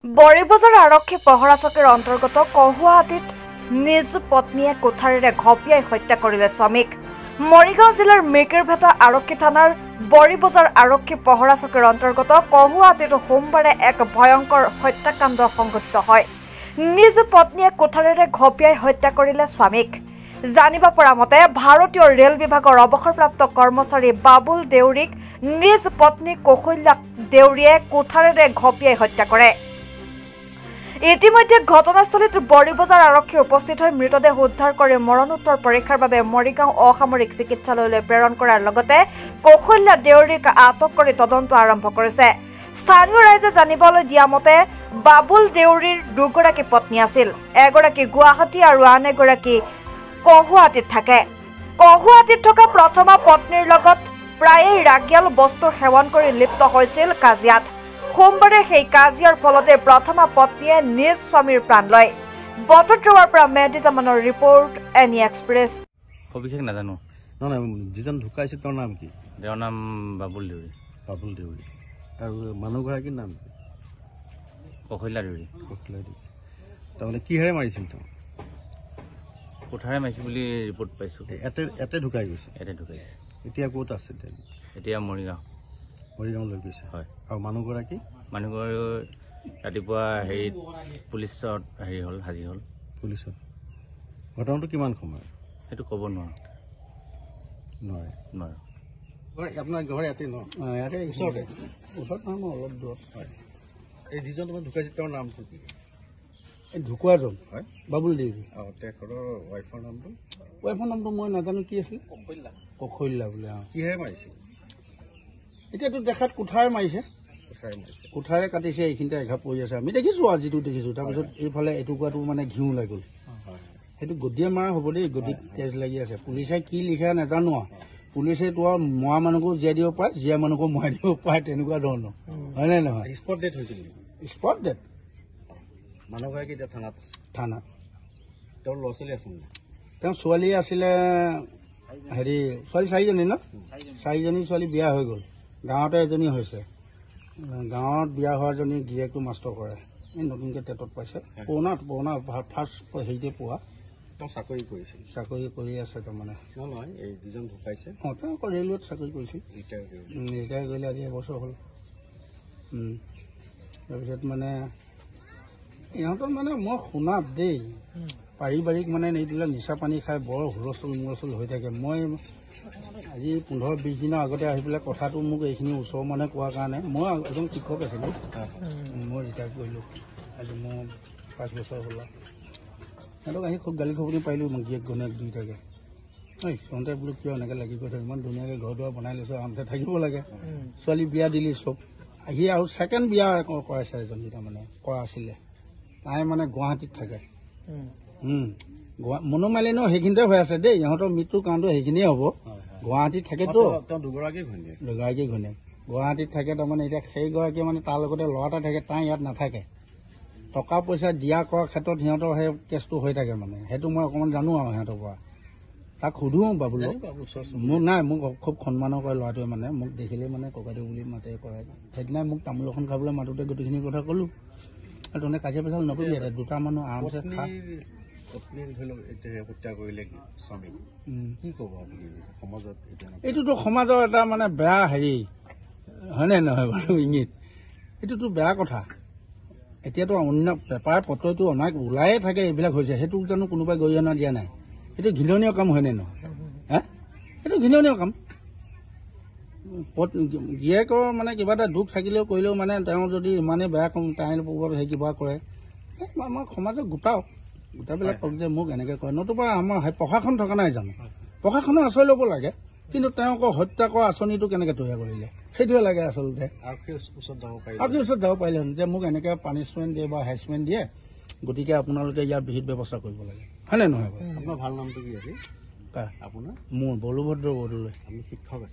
বৰিবজাৰ আৰক্ষী পহৰা চকীৰ অন্তৰ্গত কহুৱাহাটীত নিজ পত্নীয়ে কোঠাৰেৰে ঘপিয়াই হত্যা কৰিলে স্বামীক। মৰিগাঁও জিলাৰ মেকিৰভেটা আৰক্ষী থানাৰ বৰিবজাৰ আৰক্ষী পহৰা চকীৰ অন্তৰ্গত কহুৱাহাটীত সোমবাৰে এক ভয়ংকৰ হত্যাকাণ্ড সংঘটিত হয়। নিজ পত্নীয়ে কোঠাৰেৰে ঘপিয়াই হত্যা কৰিলে স্বামীক। জানিব পৰা মতে ভাৰতীয় ৰেল বিভাগৰ অৱসৰপ্ৰাপ্ত কৰ্মচাৰী বাবুল দেউৰীক নিজ পত্নী কৌশল্যা দেউৰীয়ে কোঠাৰেৰে ঘপিয়াই হত্যা কৰে। ইতিমধ্যে ঘটনাস্থলীত বৰিবজাৰ আৰক্ষী উপস্থিত হৈ মৃতদেহ উদ্ধাৰ কৰি মৰণোত্তৰ পৰীক্ষাৰ বাবে মৰিগাঁও অসামৰিক চিকিৎসালয়লৈ প্ৰেৰণ কৰাৰ লগতে কৌশল্যা দেউৰীক আটক কৰি তদন্ত আৰম্ভ কৰিছে। স্থানীয় ৰাইজে জানিবলৈ দিয়া মতে বাবুল দেউৰীৰ দুগৰাকী পত্নী আছিল। এগৰাকী গুৱাহাটী আৰু আন এগৰাকী কহুৱাহাটীত থাকে। কহুৱাহাটীত থকা প্ৰথমা পত্নীৰ লগত প্ৰায়ে ৰাগিয়াল বস্তু সেৱন কৰি লিপ্ত হৈছিল কাজিয়াত। সোমবাৰে সেই কাজিয়াৰ ফলতে প্ৰথমা পত্নীয়ে নিজ স্বামীৰ প্ৰাণ লয়। বটদ্ৰৱাৰ পৰা মেহদি জামানৰ ৰিপৰ্ট এনি এক্সপ্ৰেছ। সবিশেষ নাজানো। নহয় যিজন ঢুকাইছে তেওঁৰ নাম কি? তেওঁৰ নাম বাবুল দেউৰী। বাবুল দেউৰী। আৰু মানুহগৰাকীৰ নাম কৌশল্যা দেউৰী। কৌশল্যা দেউৰী। তাৰমানে কিহেৰে মাৰিছিল তেওঁ? কোঠাৰে মাৰিছে বুলি ৰিপৰ্ট পাইছোঁ। এতে ঢুকাই গৈছে। ইয়াতে ঢুকাইছে। এতিয়া ক'ত আছে? এতিয়া মৰিগাঁও। মৰিগাঁও লৈ গৈছে। হয়। আৰু মানুহগৰাকী ৰাতিপুৱা হেৰিত পুলিচত হ'ল হাজিৰ হ'ল। পুলিচত ঘটনাটো কিমান সময়? সেইটো ক'ব নোৱাৰো। আপোনাৰ ঘৰ ইয়াতে ন? ইয়াতে ওচৰতে নহয়, মই অলপ দূৰত। হয়। এই যিজন তোমাৰ ঢুকাইছে তেওঁৰ নামটো কি? এই ঢুকুৱাজন হয় বাবুল দেউৰী। তেখেতৰ ৱাইফৰ নামটো? ৱাইফৰ নামটো মই নাজানো। কি আছিল? কৌশল্যা বোলে। কিহেৰে মাৰিছিল? এতিয়াতো দেখাত কোঠাৰে মাৰিছে। কোঠাৰে কাটিছে। এইখিনিতে এঘাপ পৰি আছে। আমি দেখিছোঁ আৰু যিটো দেখিছোঁ। তাৰপিছত এইফালে এটুকুৰাটো মানে ঘিউ ওলাই গ'ল। সেইটো গদিয়ে মাৰা হ'ব দেই। গদিত তেজ লাগি আছে। পুলিচে কি লিখে নাজানো আৰু। পুলিচে তো আৰু মৰা মানুহকো জীয়াই দিব পাৰে, জীয়া মানুহকো মৰাই দিব পাৰে, তেনেকুৱা ধৰণৰ। হয় নে নহয়? স্পট ডেথ হৈছিল। Spot death. মানুহগৰাকী এতিয়া থানাত আছে। থানাত। তেওঁৰ ল'ৰা ছোৱালী আছে নেকি? তেওঁৰ ছোৱালী আছিলে হেৰি ছোৱালী চাৰিজনী ন? চাৰিজনী ছোৱালী বিয়া হৈ গ'ল। গাঁৱতে এজনী হৈছে। গাঁৱত বিয়া হোৱাজনী গিৰিয়েকটো মাষ্টৰ কৰে। এই নতুনকৈ টেটত পাইছে। পুৰণা ফাৰ্ষ্ট হেৰিতে পোৱা। তেওঁ চাকৰি কৰিছিল। চাকৰি কৰি আছে তাৰমানে। নহয় এই যিজন ঢুকাইছে তেওঁ আকৌ ৰেলৱেত চাকৰি কৰিছিল। ৰিটায়াৰ কৰিলে আজি এবছৰ হ'ল। তাৰপিছত মানে ইহঁতৰ মানে মই শুনাত দেই পাৰিবাৰিক মানে এইবিলাক নিচা পানী খাই বৰ হুলস্থুল মুলস্থুল হৈ থাকে। মই আজি 15-20 দিনৰ আগতে আহি পেলাই কথাটো মোক এইখিনি ওচৰৰ মানুহে কোৱাৰ কাৰণে, মই এজন শিক্ষক আছিলোঁ। মই ৰিটায়াৰ কৰিলোঁ। আজি মোৰ 5 বছৰ হ'ল। সিহঁতক আহি খুব গালি খবনি পাৰিলোঁ। গিয়েক ঘনীয়েক দুয়োটাকে। সিহঁতে বোলো কিয় এনেকৈ লাগি গৈ থাকে? ইমান ধুনীয়াকৈ ঘৰ দুৱাৰ বনাই লৈছোঁ, আৰামছে থাকিব লাগে। ছোৱালী বিয়া দিলি চব। আহি আৰু ছেকেণ্ড বিয়া কৰাইছে এজনী তাৰমানে কৰা আছিলে। তাই মানে গুৱাহাটীত থাকে। মনোমালিন্য সেইখিনিতে হৈ আছে দেই। ইহঁতৰ মৃত্যুৰ কাৰণটো সেইখিনিয়ে হ'ব। গুৱাহাটীত থাকেতো। দুগৰাকী ঘনীয়েক গুৱাহাটীত থাকে। তাৰমানে এতিয়া সেইগৰাকীয়ে মানে তাৰ লগতে ল'ৰা এটা থাকে। তাই ইয়াত নাথাকে। টকা পইচা দিয়া কৰাৰ ক্ষেত্ৰত সিহঁতৰ সেই কেছটো হৈ থাকে মানে। সেইটো মই অকণমান জানো আৰু সিহঁতৰ পৰা। তাক সুধোঁ বাবুলক। মোক নাই, মোক খুব সন্মানো কৰে ল'ৰাটোৱে। মানে মোক দেখিলে মানে ককাইদেউ বুলি মাতে কৰে। সেইদিনাই মোক তামোল এখন খাবলৈ মাতোতে গোটেইখিনি কথা ক'লোঁ। আৰু তহঁতে কাজিয়া পেচাল নকৰিবি। ইয়াতে দুটা মানুহ আৰামছে খা। হত্যা কৰিলে স্বামী কি ক'ব সমাজত? এইটোতো সমাজৰ এটা মানে বেয়া হেৰি হয়নে নহয় বাৰু? ইংগিত এইটোতো বেয়া কথা। এতিয়াতো অন্য পেপাৰ পত্ৰটো অনেক ওলায়ে থাকে। এইবিলাক হৈছে সেইটো জানো কোনোবাই গৰিহণা দিয়া নাই? এইটো ঘৃণনীয় কাম হয়নে নহয়? এইটো ঘৃণনীয় কাম। গিৰিয়েকৰ মানে কিবা এটা দুখ থাকিলেও কৰিলেও মানে তেওঁ যদি ইমানেই বেয়া কাম তাইৰ ওপৰত সেই কিবা কৰে, আমাৰ সমাজক গোটাই পেলাই কওক যে মোক এনেকৈ কৰে। নতুবা আমাৰ প্ৰশাসন থকা নাই জানো? প্ৰশাসনৰ আশ্ৰয় ল'ব লাগে। কিন্তু তেওঁক হত্যা কৰা আঁচনিটো কেনেকৈ তৈয়াৰ কৰিলে সেইটোৱে লাগে আচলতে। আৰক্ষীৰ ওচৰত যাব পাৰিলেহেঁতেন যে মোক এনেকৈ পানিছমেণ্ট দিয়ে বা হেৰাছমেণ্ট দিয়ে, গতিকে আপোনালোকে ইয়াৰ বিহিত ব্যৱস্থা কৰিব লাগে। হয়নে নহয় বাৰু? আপোনাৰ ভাল নামটো কি আছিল? আপোনাৰ? মোৰ বলভদ্ৰ বৰদলৈ। আমি শিক্ষক আছোঁ।